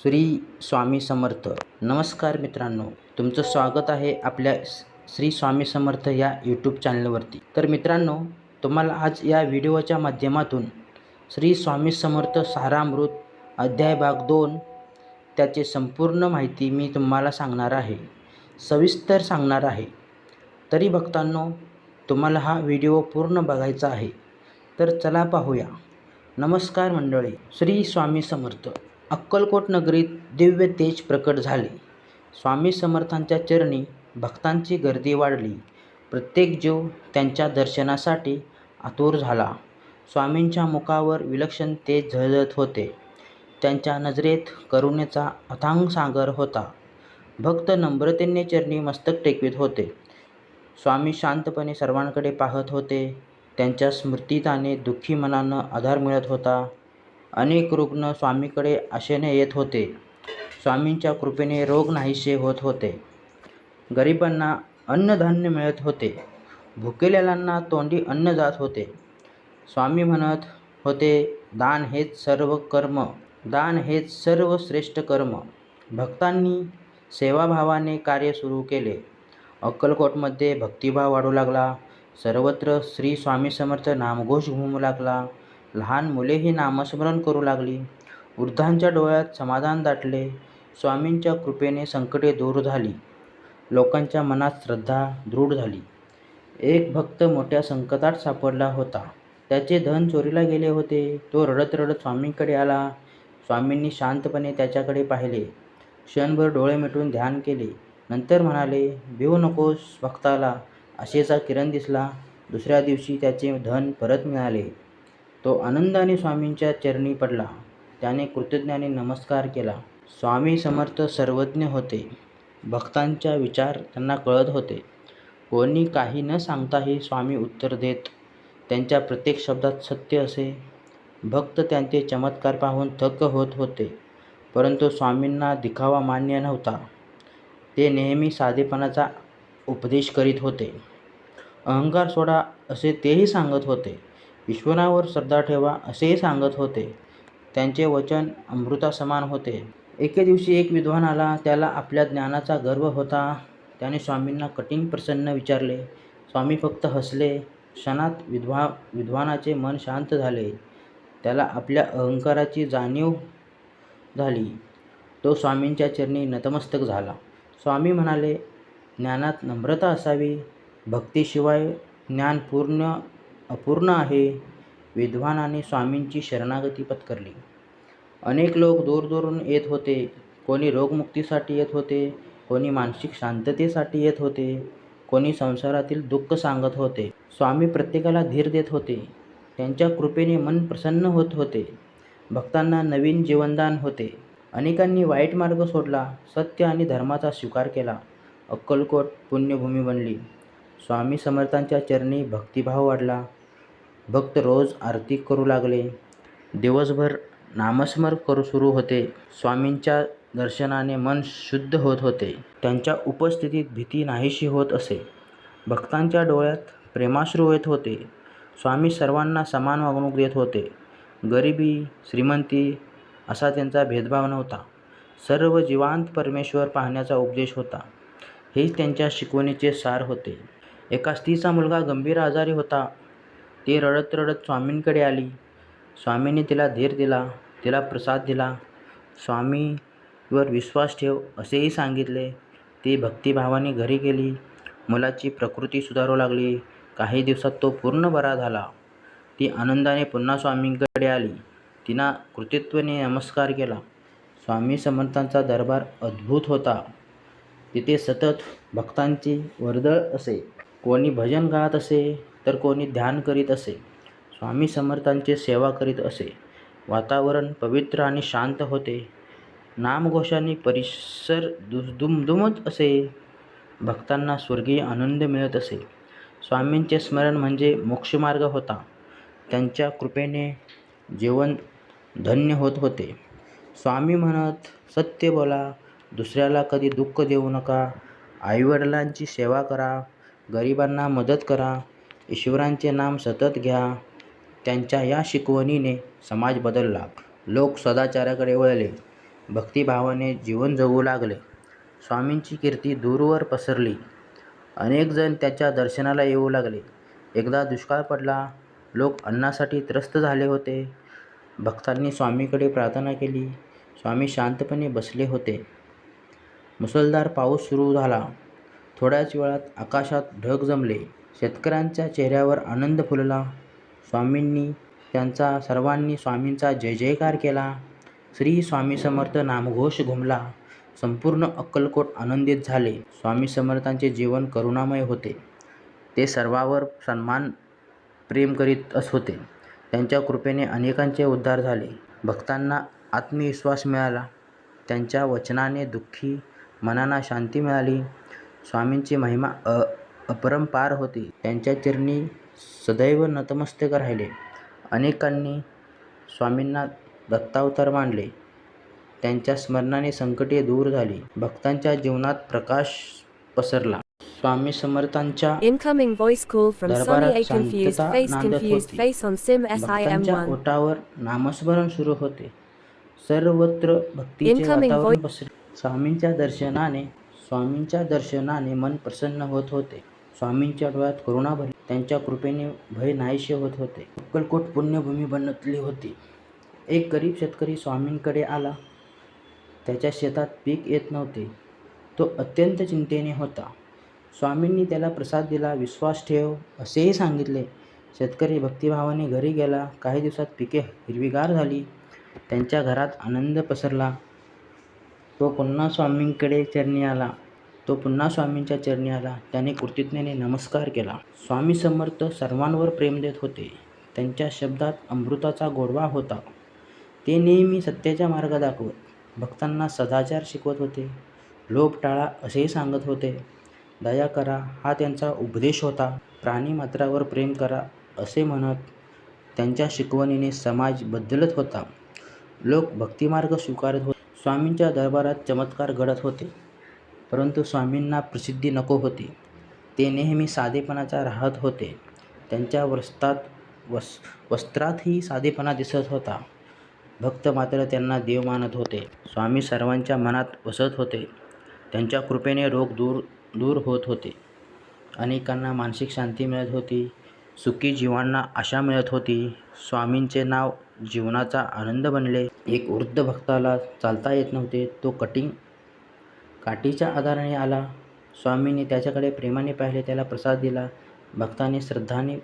श्री स्वामी समर्थ. नमस्कार मित्रांनो, तुमचं स्वागत आहे आपल्या श्री स्वामी समर्थ या यूट्यूब चॅनलवरती. तर मित्रांनो, तुम्हाला आज या व्हिडिओच्या माध्यमातून श्री स्वामी समर्थ सारामृत अध्याय भाग 2 त्याचे संपूर्ण माहिती मी तुम्हाला सांगणार आहे, सविस्तर सांगणार आहे. तरी भक्तांनो, तुम्हाला हा व्हिडिओ पूर्ण बघायचा आहे. तर चला पाहूया. नमस्कार मंडळी. श्री स्वामी समर्थ. अक्कलकोट नगरीत दिव्य तेज प्रकट झाले. स्वामी समर्थांच्या चरणी भक्तांची गर्दी वाढली. प्रत्येक जीव त्यांच्या दर्शनासाठी आतुर झाला. स्वामींच्या मुखावर विलक्षण तेज झळझळत होते. त्यांच्या नजरेत करुणेचा अथांग सागर होता. भक्त नम्रतेने चरणी मस्तक टेकवित होते. स्वामी शांतपणे सर्वांकडे पाहत होते. त्यांच्या स्मृतीताने दुःखी मनांना आधार मिळत होता. अनेक रुग्ण स्वामीकडे आशेने येत होते. स्वामींच्या कृपेने रोग नाहीसे होत होते. गरिबांना अन्नधान्य मिळत होते. भुकेलेल्यांना तोंडी अन्न जात होते. स्वामी म्हणत होते, दान हेच सर्व कर्म, दान हेच सर्वश्रेष्ठ कर्म. भक्तांनी सेवाभावाने कार्य सुरू केले. अक्कलकोटमध्ये भक्तिभाव वाढू लागला. सर्वत्र श्री स्वामी समर्थ नामघोष घुमू लागला. लहान मुलेही नामस्मरण करू लागली. वृद्धांच्या डोळ्यात समाधान दाटले. स्वामींच्या कृपेने संकटे दूर झाली. लोकांच्या मनात श्रद्धा दृढ झाली. एक भक्त मोठ्या संकटात सापडला होता. त्याचे धन चोरीला गेले होते. तो रडत रडत स्वामींकडे आला. स्वामींनी शांतपणे त्याच्याकडे पाहिले. क्षणभर डोळे मिटून ध्यान केले. नंतर म्हणाले, भिवू नकोस भक्ताला. आशेचा किरण दिसला. दुसऱ्या दिवशी त्याचे धन परत मिळाले. तो आनंदाने स्वामींच्या चरणी पडला. त्याने कृतज्ञाने नमस्कार केला. स्वामी समर्थ सर्वज्ञ होते. भक्तांच्या विचार त्यांना कळत होते. कोणी काही न सांगताही स्वामी उत्तर देत. त्यांच्या प्रत्येक शब्दात सत्य असे. भक्त त्यांचे चमत्कार पाहून थक्क होत होते. परंतु स्वामींना दिखावा मान्य नव्हता. ते नेहमी साधेपणाचा उपदेश करीत होते. अहंकार सोडा असे तेही सांगत होते. ईश्वरावर श्रद्धा ठेवा असेही सांगत होते. त्यांचे वचन अमृतासमान होते. एके दिवशी एक विद्वान आला. त्याला आपल्या ज्ञानाचा गर्व होता. त्याने स्वामींना कठीण प्रश्न विचारले. स्वामी फक्त हसले. क्षणात विद्वानाचे मन शांत झाले. त्याला आपल्या अहंकाराची जाणीव झाली. तो स्वामींच्या चरणी नतमस्तक झाला. स्वामी म्हणाले, ज्ञानात नम्रता असावी. भक्तीशिवाय ज्ञान अपूर्ण आहे. विद्वानाने स्वामींची शरणागती पत्करली. अनेक लोक दूरदूरून येत होते. कोणी रोगमुक्तीसाठी येत होते, कोणी मानसिक शांततेसाठी येत होते, कोणी संसारातील दुःख सांगत होते. स्वामी प्रत्येकाला धीर देत होते. त्यांच्या कृपेने मन प्रसन्न होत होते. भक्तांना नवीन जीवनदान होते. अनेकांनी वाईट मार्ग सोडला. सत्य आणि धर्माचा स्वीकार केला. अक्कलकोट पुण्यभूमी बनली. स्वामी समर्थांच्या चरणी भक्तिभाव वाढला. भक्त रोज आरती करू लागले. दिवसभर नामस्मरण करू सुरू होते. स्वामींच्या दर्शनाने मन शुद्ध होत होते. त्यांच्या उपस्थितीत भीती नाहीशी होत असे. भक्तांच्या डोळ्यात प्रेमाश्रू येत होते. स्वामी सर्वांना समान वागणूक देत होते. गरिबी श्रीमंती असा त्यांचा भेदभाव नव्हता. सर्व जीवांत परमेश्वर पाहण्याचा उपदेश होता. हेच त्यांच्या शिकवणीचे सार होते. एका स्त्रीचा मुलगा गंभीर आजारी होता. ती रडत रडत स्वामींकडे आली. स्वामींनी तिला धीर दिला. तिला प्रसाद दिला. स्वामीवर विश्वास ठेव असेही सांगितले. ती भक्तिभावाने घरी गेली. मुलाची प्रकृती सुधारू लागली. काही दिवसात तो पूर्ण बरा झाला. ती आनंदाने पुन्हा स्वामींकडे आली. तिनं कृतज्ञतेने नमस्कार केला. स्वामी समर्थांचा दरबार अद्भुत होता. तिथे सतत भक्तांची वर्दळ असे. कोणी भजन गात असे, तर कोणी ध्यान करीत असे. स्वामी समर्थांची सेवा करीत असे. वातावरण पवित्र आणि शांत होते. नामघोषाने परिसर दुमदुमत असे. भक्तांना स्वर्गीय आनंद मिळत असे. स्वामींचे स्मरण म्हणजे मोक्षमार्ग होता. त्यांच्या कृपेने जीवन धन्य होत होते. स्वामी म्हणत, सत्य बोला, दुसऱ्याला कधी दुःख देऊ नका, आईवडिलांची सेवा करा, गरिबांना मदत करा, ईश्वरांचे नाम सतत घ्या. त्यांच्या या शिकवणीने समाज बदलला. लोक सदाचाराकडे वळले. भक्तिभावाने जीवन जगू लागले. स्वामींची कीर्ती दूरवर पसरली. अनेक जण त्याच्या दर्शनाला येऊ लागले. एकदा दुष्काळ पडला. लोक अन्नासाठी त्रस्त झाले होते. भक्तांनी स्वामीकडे प्रार्थना केली. स्वामी शांतपणे बसले होते. मुसळधार पाऊस सुरू झाला. थोड्याच वेळात आकाशात ढग जमले. शेतकऱ्यांच्या चेहऱ्यावर आनंद फुलला. स्वामींनी त्यांचा सर्वांनी स्वामींचा जय जयकार केला. श्री स्वामी समर्थ नामघोष घुमला. संपूर्ण अक्कलकोट आनंदित झाले. स्वामी समर्थांचे जीवन करुणामय होते. ते सर्वांवर सन्मान प्रेम करीत होते. त्यांच्या कृपेने अनेकांचे उद्धार झाले. भक्तांना आत्मविश्वास मिळाला. त्यांच्या वचनाने दुःखी मनांना शांती मिळाली. स्वामींची महिमा अपरंपार होती. त्यांच्या चरणी सदैव नतमस्तक राहिले. अनेकांनी स्वामींना दत्तावतार मानले. त्यांच्या स्मरणाने संकटे दूर झाली. भक्तांच्या जीवनात प्रकाश पसरला. स्वामी समर्थांच्या Incoming voice call from Sonny दरबारात A. Confused शांतता face. नांदत Confused होती. face on SIM भक्तांच्या SIM1. ओठावर नामस्मरण सुरू होते. सर्वत्र भक्तीचे Incoming वातावरण पसरले. स्वामींच्या दर्शनाने मन प्रसन्न होत होते. स्वामींच्या डोळ्यात करुणा भरली. त्यांच्या कृपेने भय नाहीसे होत होते. अक्कलकोट पुण्यभूमी बनली होती. एक गरीब शेतकरी स्वामींकडे आला. त्याच्या शेतात पीक येत नव्हते. तो अत्यंत चिंतेने होता. स्वामींनी त्याला प्रसाद दिला. विश्वास ठेव असेही सांगितले. शेतकरी भक्तिभावाने घरी गेला. काही दिवसात पिके हिरवीगार झाली. त्यांच्या घरात आनंद पसरला. तो पुन्हा स्वामींच्या चरणी आला. त्याने कृतज्ञतेने नमस्कार केला. स्वामी समर्थ सर्वांवर प्रेम देत होते. त्यांच्या शब्दात अमृताचा गोडवा होता. ते नेहमी सत्याचा मार्ग दाखवत. भक्तांना सदाचार शिकवत होते. लोभ टाळा असेही सांगत होते. दया करा हा त्यांचा उपदेश होता. प्राणीमात्रावर प्रेम करा असे म्हणत. त्यांच्या शिकवणीने समाज बदलत होता. लोक भक्तिमार्ग स्वीकारत होते. स्वामींच्या दरबारात चमत्कार घडत होते. परंतु स्वामींना प्रसिद्धी नको होती. ते नेहमी साधेपणाचा राहत होते. त्यांच्या वस्त्रातही साधेपणा दिसत होता. भक्त मात्र त्यांना देव मानत होते. स्वामी सर्वांच्या मनात वसत होते. त्यांच्या कृपेने रोग दूर होत होते. अनेकांना मानसिक शांती मिळत होती. सुखी जीवांना आशा मिळत होती. स्वामींचे नाव जीवनाचा आनंद बनले. एक वृद्ध भक्ताला चालता येत नव्हते. तो काठीच्या आधाराने आला. स्वामींनी त्याच्याकडे प्रेमाने पाहिले. त्याला प्रसाद दिला. भक्ताने श्रद्धाने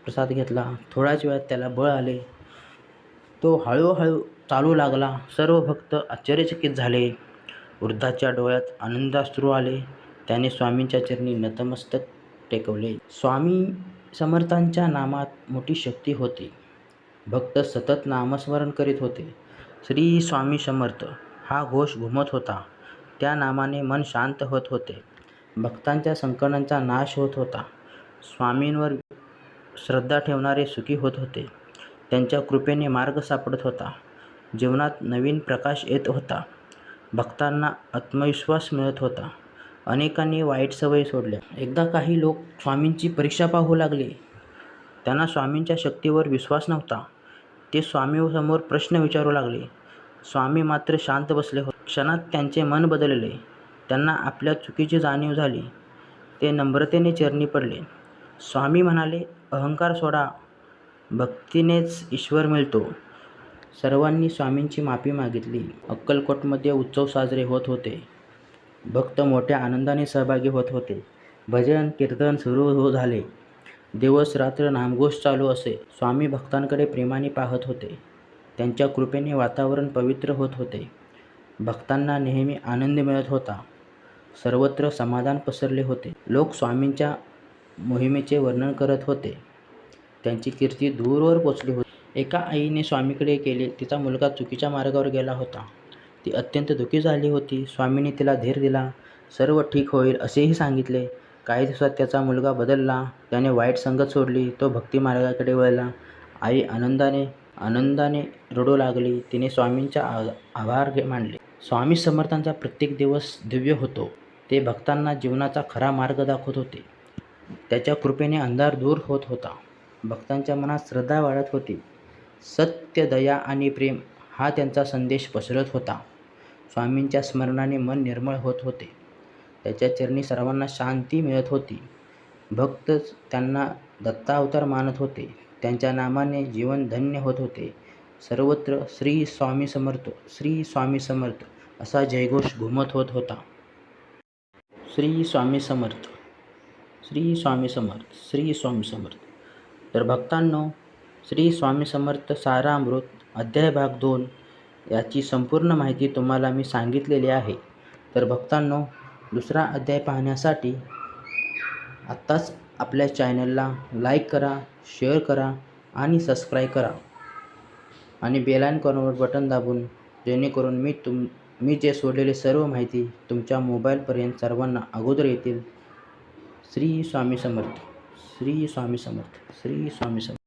प्रसाद घेतला. थोड्याच वेळात त्याला बळ आले. तो हळूहळू चालू लागला. सर्व भक्त आश्चर्यचकित झाले. वृद्धाच्या डोळ्यात आनंदाश्रू आले. त्याने स्वामींच्या चरणी नतमस्तक टेकवले. स्वामी समर्थांच्या नामात मोठी शक्ती होती. भक्त सतत नामस्मरण करीत होते. श्री स्वामी समर्थ हा घोष घुमत होता. त्या नामाने मन शांत होत होते. भक्तांच्या संकटांचा नाश होत होता. स्वामींवर श्रद्धा ठेवणारे सुखी होत होते. त्यांच्या कृपेने मार्ग सापडत होता. जीवनात नवीन प्रकाश येत होता. भक्तांना आत्मविश्वास मिळत होता. अनेकांनी वाईट सवयी सोडल्या. एकदा काही लोक स्वामींची परीक्षा पाहू लागले. त्यांना स्वामींच्या शक्तीवर विश्वास नव्हता. ते स्वामींसमोर प्रश्न विचारू लागले. स्वामी मात्र शांत बसले होते. क्षणात त्यांचे मन बदलले. त्यांना आपल्या चुकीची जाणीव झाली. ते नम्रतेने चरणी पडले. स्वामी म्हणाले, अहंकार सोडा. भक्तीनेच ईश्वर मिळतो. सर्वांनी स्वामींची माफी मागितली. अक्कलकोटमध्ये उत्सव साजरे होत होते. भक्त मोठ्या आनंदाने सहभागी होत होते. भजन कीर्तन सुरू झाले. दिवस रात्र नामघोष चालू असे. स्वामी भक्तांकडे प्रेमाने पाहत होते. त्यांच्या कृपेने वातावरण पवित्र होत होते. भक्तांना नेहमी आनंद मिळत होता. सर्वत्र समाधान पसरले होते. लोक स्वामींच्या मोहिमेचे वर्णन करत होते. त्यांची कीर्ती दूरवर पोचली होती. एका आईने स्वामीकडे गेले. तिचा मुलगा चुकीच्या मार्गावर गेला होता. ती अत्यंत दुःखी झाली होती. स्वामींनी तिला धीर दिला. सर्व ठीक होईल असेही सांगितले. काही दिवसात त्याचा मुलगा बदलला. त्याने वाईट संगत सोडली. तो भक्तिमार्गाकडे वळला. आई आनंदाने रडू लागली. तिने स्वामींचा आभार मानले. स्वामी समर्थांचा प्रत्येक दिवस दिव्य होतो. ते भक्तांना जीवनाचा खरा मार्ग दाखवत होते. त्याच्या कृपेने अंधार दूर होत होता. भक्तांच्या मनात श्रद्धा वाढत होती. सत्य, दया आणि प्रेम हा त्यांचा संदेश पसरत होता. स्वामींच्या स्मरणाने मन निर्मळ होत होते. त्याच्या चरणी सर्वांना शांती मिळत होती. भक्त त्यांना दत्तावतार मानत होते. त्यांच्या नामाने जीवन धन्य होत होते. सर्वत्र श्री स्वामी समर्थ, श्री स्वामी समर्थ असा जयघोष घुमत होत होता. श्री स्वामी समर्थ, श्री स्वामी समर्थ, श्री स्वामी समर्थ. तर भक्तांनो, श्री स्वामी समर्थ सारामृत अध्याय भाग 2 याची संपूर्ण माहिती तुम्हाला मी सांगितलेली आहे. तर भक्तांनो, दुसरा अध्याय पाहण्यासाठी आत्ताच आपल्या चॅनलला लाईक करा, शेअर करा आणि सबस्क्राईब करा आणि बेल आयकॉनवर बटन दाबून, जेणेकरून मी जे सोडलेले सर्व माहिती तुमच्या मोबाईलपर्यंत सर्वांना अगोदर येतील. श्री स्वामी समर्थ, श्री स्वामी समर्थ, श्री स्वामी समर्थ.